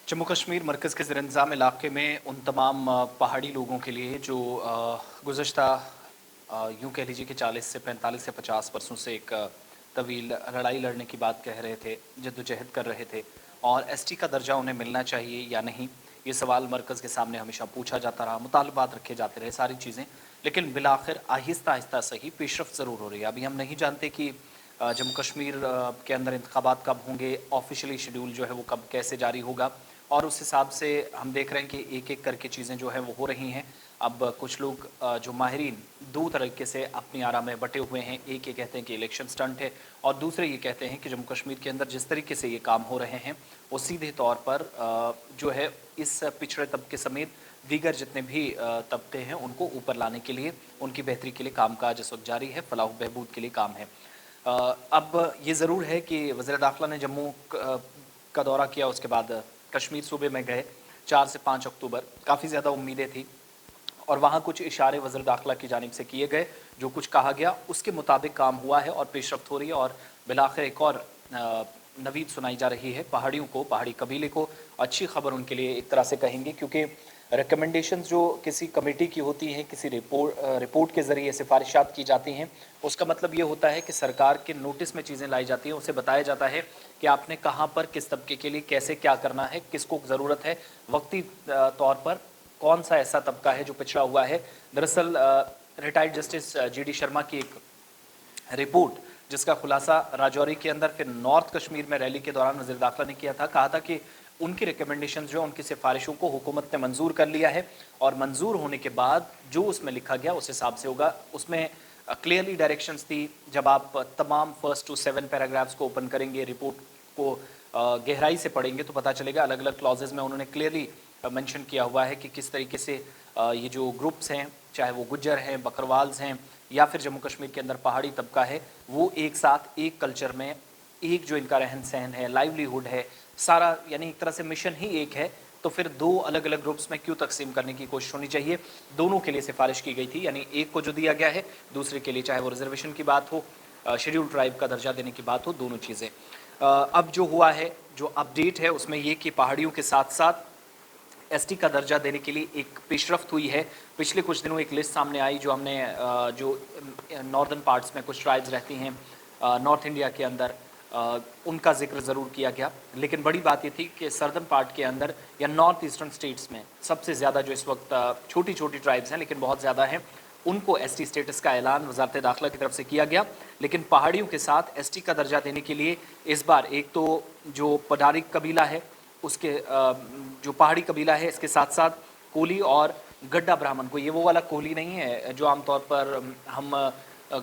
जम्मू कश्मीर मरकज़ के ज़ेर-इंतज़ाम इलाके में उन तमाम पहाड़ी लोगों के लिए जो गुज़श्ता यूँ कह लीजिए कि 40 से 45 से 50 बरसों से एक तवील लड़ाई लड़ने की बात कह रहे थे, जद्दोजहद कर रहे थे और एसटी का दर्जा उन्हें मिलना चाहिए या नहीं, ये सवाल मरकज़ के सामने हमेशा पूछा जाता रहा, मुतालबात रखे जाते रहे, सारी चीज़ें। लेकिन बिलाखिर आहिस्ता आहिस्ता सही पेशरफ़्त ज़रूर हो रही है। अभी हम नहीं जानते कि जम्मू कश्मीर के अंदर इंतखाबात कब होंगे, ऑफिशियली शेड्यूल जो है वो कब कैसे जारी होगा, और उस हिसाब से हम देख रहे हैं कि एक एक करके चीज़ें जो है वो हो रही हैं। अब कुछ लोग जो माहिरीन दो तरीके से अपनी आरा में बटे हुए हैं। एक ये कहते हैं कि इलेक्शन स्टंट है और दूसरे ये कहते हैं कि जम्मू कश्मीर के अंदर जिस तरीके से ये काम हो रहे हैं वो सीधे तौर पर जो है इस पिछड़े तबके समेत दीगर जितने भी तबके हैं उनको ऊपर लाने के लिए, उनकी बेहतरी के लिए कामकाज इस वक्त जारी है, फलाह बहबूद के लिए काम है। अब ये ज़रूर है कि वज़ीर दाखिला ने जम्मू का दौरा किया, उसके बाद कश्मीर सूबे में गए 4 से 5 अक्टूबर। काफ़ी ज़्यादा उम्मीदें थी और वहाँ कुछ इशारे वज़ीर दाखिला की जानिब से किए गए, जो कुछ कहा गया उसके मुताबिक काम हुआ है और पेशरफ्त हो रही है। और बिलाखिर एक और नवीद सुनाई जा रही है पहाड़ियों को, पहाड़ी कबीले को। अच्छी खबर उनके लिए एक तरह से कहेंगे, क्योंकि रिकमेंडेशंस जो किसी कमेटी की होती हैं, किसी रिपोर्ट के ज़रिए सिफारिशात की जाती हैं, उसका मतलब ये होता है कि सरकार के नोटिस में चीज़ें लाई जाती हैं, उसे बताया जाता है कि आपने कहाँ पर किस तबके के लिए कैसे क्या करना है, किसको ज़रूरत है, वक्ती तौर पर कौन सा ऐसा तबका है जो पिछड़ा हुआ है। दरअसल रिटायर्ड जस्टिस GD शर्मा की एक रिपोर्ट, जिसका खुलासा राजौरी के अंदर फिर नॉर्थ कश्मीर में रैली के दौरान वज़ीर दाखिला ने किया था, कहा था कि उनकी रिकमेंडेशन जो उनकी सिफारिशों को हुकूमत ने मंजूर कर लिया है और मंजूर होने के बाद जो उसमें लिखा गया उस हिसाब से होगा। उसमें क्लियरली डायरेक्शंस थी। जब आप तमाम 1 to 7 पैराग्राफ्स को ओपन करेंगे, रिपोर्ट को गहराई से पढ़ेंगे तो पता चलेगा अलग अलग क्लॉजेज में उन्होंने क्लियरली मेंशन किया हुआ है कि किस तरीके से ये जो ग्रुप्स हैं, चाहे वो गुज्जर हैं, बकरवाल्स हैं या फिर जम्मू कश्मीर के अंदर पहाड़ी तबका है, वो एक साथ एक कल्चर में, एक जो इनका रहन सहन है, लाइवलीहुड है, सारा यानी एक तरह से मिशन ही एक है। तो फिर दो अलग अलग ग्रुप्स में क्यों तकसीम करने की कोशिश होनी चाहिए। दोनों के लिए सिफारिश की गई थी, यानी एक को जो दिया गया है, दूसरे के लिए चाहे वो रिजर्वेशन की बात हो, शेड्यूल ट्राइब का दर्जा देने की बात हो, दोनों चीज़ें। अब जो हुआ है, जो अपडेट है उसमें ये कि पहाड़ियों के साथ साथ एसटी का दर्जा देने के लिए एक पेशरफ्त हुई है। पिछले कुछ दिनों एक लिस्ट सामने आई जो हमने जो नॉर्दर्न पार्ट्स में कुछ ट्राइब्स रहती हैं नॉर्थ इंडिया के अंदर, उनका जिक्र ज़रूर किया गया। लेकिन बड़ी बात ये थी कि सर्दर्न पार्ट के अंदर या नॉर्थ ईस्टर्न स्टेट्स में सबसे ज़्यादा जो इस वक्त छोटी छोटी ट्राइब्स हैं लेकिन बहुत ज़्यादा हैं, उनको एसटी स्टेटस का ऐलान वजारत दाखिला की तरफ से किया गया। लेकिन पहाड़ियों के साथ एसटी का दर्जा देने के लिए इस बार एक तो जो पडारी कबीला है, उसके जो पहाड़ी कबीला है, इसके साथ साथ कोली और गड्ढा ब्राह्मण को, ये वो वाला कोली नहीं है जो आमतौर पर हम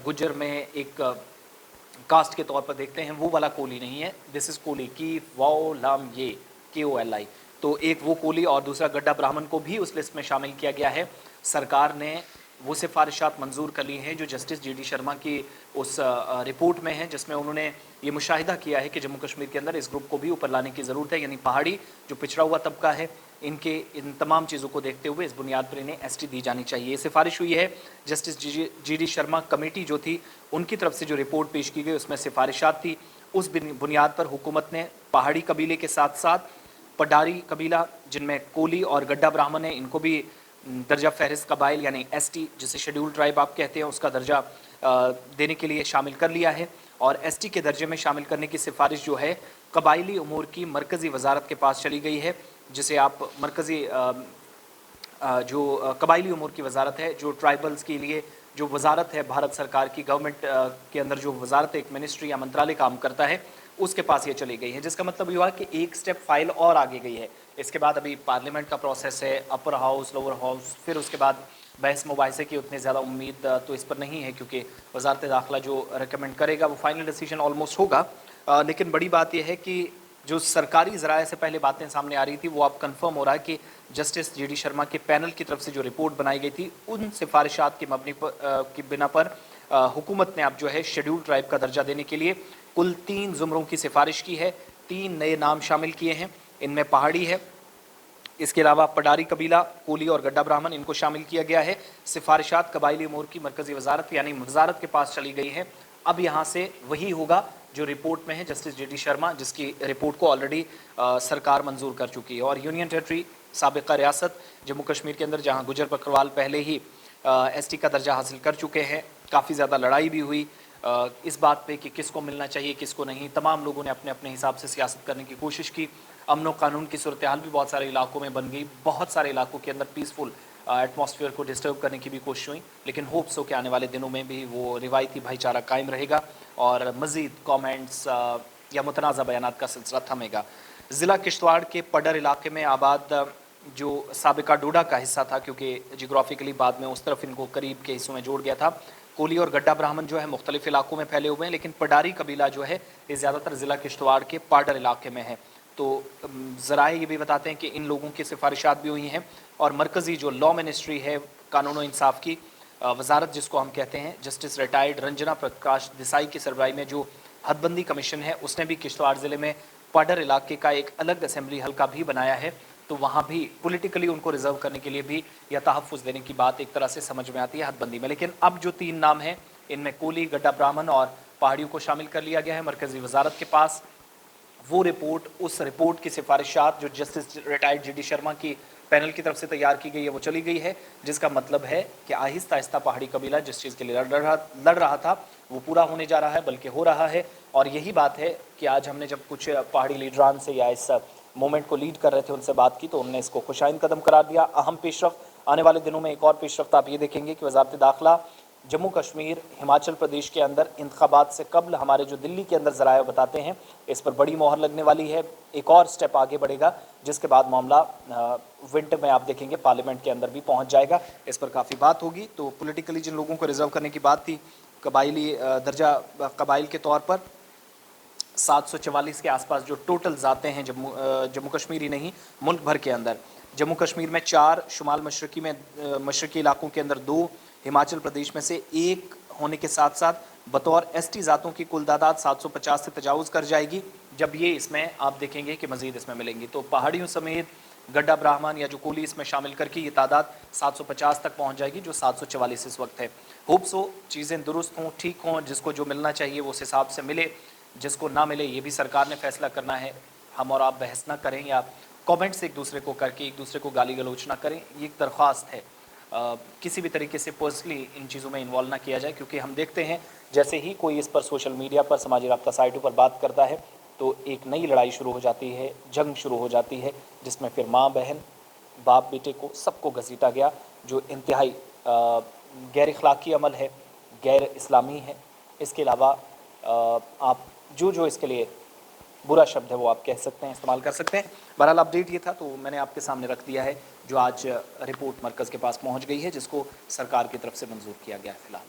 गुज्जर में एक कास्ट के तौर पर देखते हैं, वो वाला कोली नहीं है। दिस इज़ कोली की वाओ लाम ये KOLI। तो एक वो कोली और दूसरा गड्ढा ब्राह्मण को भी उस लिस्ट में शामिल किया गया है। सरकार ने वो सिफारिशात मंजूर कर ली हैं जो जस्टिस GD शर्मा की उस रिपोर्ट में है, जिसमें उन्होंने ये मुशाहिदा किया है कि जम्मू कश्मीर के अंदर इस ग्रुप को भी ऊपर लाने की ज़रूरत है। यानी पहाड़ी जो पिछड़ा हुआ तबका है, इनके इन तमाम चीज़ों को देखते हुए इस बुनियाद पर इन्हें ST दी जानी चाहिए। ये सिफारिश हुई है जस्टिस GD शर्मा कमेटी जो थी उनकी तरफ से जो रिपोर्ट पेश की गई उसमें सिफारिशात थी। उस बुनियाद पर हुकूमत ने पहाड़ी कबीले के साथ साथ पडारी कबीला, जिनमें कोली और गड्ढा ब्राह्मण है, इनको भी दर्जा फहरिस्त कबाइल यानी ST जिसे शेड्यूल ट्राइब आप कहते हैं, उसका दर्जा देने के लिए शामिल कर लिया है। और ST के दर्जे में शामिल करने की सिफारिश जो है कबाइली उमूर की मरकज़ी वजारत के पास चली गई है, जिसे आप मरकज़ी जो कबाइली उमूर की वजारत है, जो ट्राइबल्स के लिए जो वजारत है भारत सरकार की, गवर्नमेंट के अंदर जो वजारत एक मिनिस्ट्री या मंत्रालय काम करता है, उसके पास ये चली गई है। जिसका मतलब ये हुआ कि एक स्टेप फाइल और आगे गई है। इसके बाद अभी पार्लियामेंट का प्रोसेस है, अपर हाउस, लोअर हाउस, फिर उसके बाद बहस मुबाहिसे की उतनी ज़्यादा उम्मीद तो इस पर नहीं है, क्योंकि वजारत दाखिला जो रिकमेंड करेगा वो फाइनल डिसीजन ऑलमोस्ट होगा। लेकिन बड़ी बात यह है कि जो सरकारी ज़राए से पहले बातें सामने आ रही थी वो अब कंफर्म हो रहा है कि जस्टिस GD शर्मा के पैनल की तरफ से जो रिपोर्ट बनाई गई थी उन सिफारिशात की मबनी पर की बिना पर हुकूमत ने अब जो है शेड्यूल ट्राइब का दर्जा देने के लिए कुल 3 ज़ुमरों की सिफारिश की है। 3 नए नाम शामिल किए हैं, इनमें पहाड़ी है, इसके अलावा पडारी कबीला, कोली और गड्ढा ब्राह्मण, इनको शामिल किया गया है। सिफारिशात कबाइली उमूर की मरकज़ी वजारत यानी वजारत के पास चली गई है। अब यहाँ से वही होगा जो रिपोर्ट में है जस्टिस जेडी शर्मा, जिसकी रिपोर्ट को ऑलरेडी सरकार मंजूर कर चुकी है। और यूनियन टेरिटरी साबिका रियासत जम्मू कश्मीर के अंदर जहां गुजर बकरवाल पहले ही एसटी का दर्जा हासिल कर चुके हैं, काफ़ी ज़्यादा लड़ाई भी हुई इस बात पे कि किसको मिलना चाहिए किसको नहीं। तमाम लोगों ने अपने अपने हिसाब से सियासत करने की कोशिश की। अमन व कानून की सूरत हाल भी बहुत सारे इलाकों में बन गई, बहुत सारे इलाकों के अंदर पीसफुल एटमॉस्फेयर को डिस्टर्ब करने की भी कोशिश हुई, लेकिन होप्स हो कि आने वाले दिनों में भी वो रिवायती भाईचारा कायम रहेगा और मज़ीद कमेंट्स या मुतनाज़ा बयानात का सिलसिला थमेगा। ज़िला किश्तवाड़ के पडर इलाके में आबाद जो साबिका डोडा का हिस्सा था, क्योंकि जियोग्राफिकली बाद में उस तरफ इनको करीब के हिस्सों में जोड़ गया था, कोली और गड्ढा ब्राह्मण जो है मुख्तलिफ इलाकों में फैले हुए हैं, लेकिन पडारी कबीला जो है ये ज़्यादातर ज़िला किश्तवाड़ के पाडर इलाके में है। तो ज़राए ये भी बताते हैं कि इन लोगों की सिफारिशात भी हुई हैं और मरकज़ी जो लॉ मिनिस्ट्री है, कानून और इंसाफ की वजारत जिसको हम कहते हैं, जस्टिस रिटायर्ड रंजना प्रकाश देसाई की सरबराही में जो हदबंदी कमीशन है, उसने भी किश्तवाड़ ज़िले में पाडर इलाके का एक अलग असेंबली हल्का भी बनाया है। तो वहाँ भी पॉलिटिकली उनको रिजर्व करने के लिए भी या तहफ़्फ़ुज़ देने की बात एक तरह से समझ में आती है हदबंदी में। लेकिन अब जो 3 नाम हैं, इनमें कोली, गड्ढा ब्राह्मण और पहाड़ियों को शामिल कर लिया गया है मरकज़ी वजारत के पास। वो रिपोर्ट, उस रिपोर्ट की सिफारिशात जो जस्टिस रिटायर्ड जेडी शर्मा की पैनल की तरफ से तैयार की गई है, वो चली गई है, जिसका मतलब है कि आहिस्ता आहिस्ता पहाड़ी कबीला जिस चीज़ के लिए लड़ रहा था वो पूरा होने जा रहा है, बल्कि हो रहा है। और यही बात है कि आज हमने जब कुछ पहाड़ी लीडरान से या इस मूवमेंट को लीड कर रहे थे उनसे बात की, तो उन्होंने इसको खुशाइन कदम करार दिया। अहम पेशरफ आने वाले दिनों में एक और पेशरफ्त आप ये देखेंगे कि वजारत दाखिला जम्मू कश्मीर, हिमाचल प्रदेश के अंदर इंतखाबात से कबल हमारे जो दिल्ली के अंदर ज़राए बताते हैं, इस पर बड़ी मोहर लगने वाली है। एक और स्टेप आगे बढ़ेगा, जिसके बाद मामला विंटर में आप देखेंगे पार्लियामेंट के अंदर भी पहुंच जाएगा। इस पर काफ़ी बात होगी। तो पॉलिटिकली जिन लोगों को रिजर्व करने की बात थी, कबाइली दर्जा कबाइल के तौर पर 744 के आसपास जो टोटल जाते हैं जम्मू कश्मीर ही नहीं मुल्क भर के अंदर, जम्मू कश्मीर में 4, शुमाल मशरकी में मशरकी इलाकों के अंदर 2, हिमाचल प्रदेश में से 1 होने के साथ साथ बतौर एसटी ज़ातों की कुल तादाद 750 से तजावुज़ कर जाएगी। जब ये इसमें आप देखेंगे कि मज़ीद इसमें मिलेंगी, तो पहाड़ियों समेत गड्ढा ब्राह्मण या जो कोली इसमें शामिल करके ये तादाद 750 तक पहुंच जाएगी, जो 744 इस वक्त है। होप्स हो चीज़ें दुरुस्त हों, ठीक हों, जिसको जो मिलना चाहिए वो उस हिसाब से मिले, जिसको ना मिले ये भी सरकार ने फैसला करना है। हम और आप बहस ना करें या कमेंट्स एक दूसरे को करके एक दूसरे को गाली गलौच ना करें, ये एक दरख्वास्त है। किसी भी तरीके से पर्सनली इन चीज़ों में इन्वॉल्व ना किया जाए, क्योंकि हम देखते हैं जैसे ही कोई इस पर सोशल मीडिया पर, समाजी राब्ता साइटों पर बात करता है, तो एक नई लड़ाई शुरू हो जाती है, जंग शुरू हो जाती है, जिसमें फिर माँ बहन, बाप बेटे को सबको घसीटा गया, जो इंतहाई गैर इखलाकी अमल है, गैर इस्लामी है। इसके अलावा आप जो इसके लिए बुरा शब्द है वो आप कह सकते हैं, इस्तेमाल कर सकते हैं। बहरहाल अपडेट ये था, तो मैंने आपके सामने रख दिया है, जो आज रिपोर्ट मरकज़ के पास पहुंच गई है, जिसको सरकार की तरफ से मंजूर किया गया है फ़िलहाल।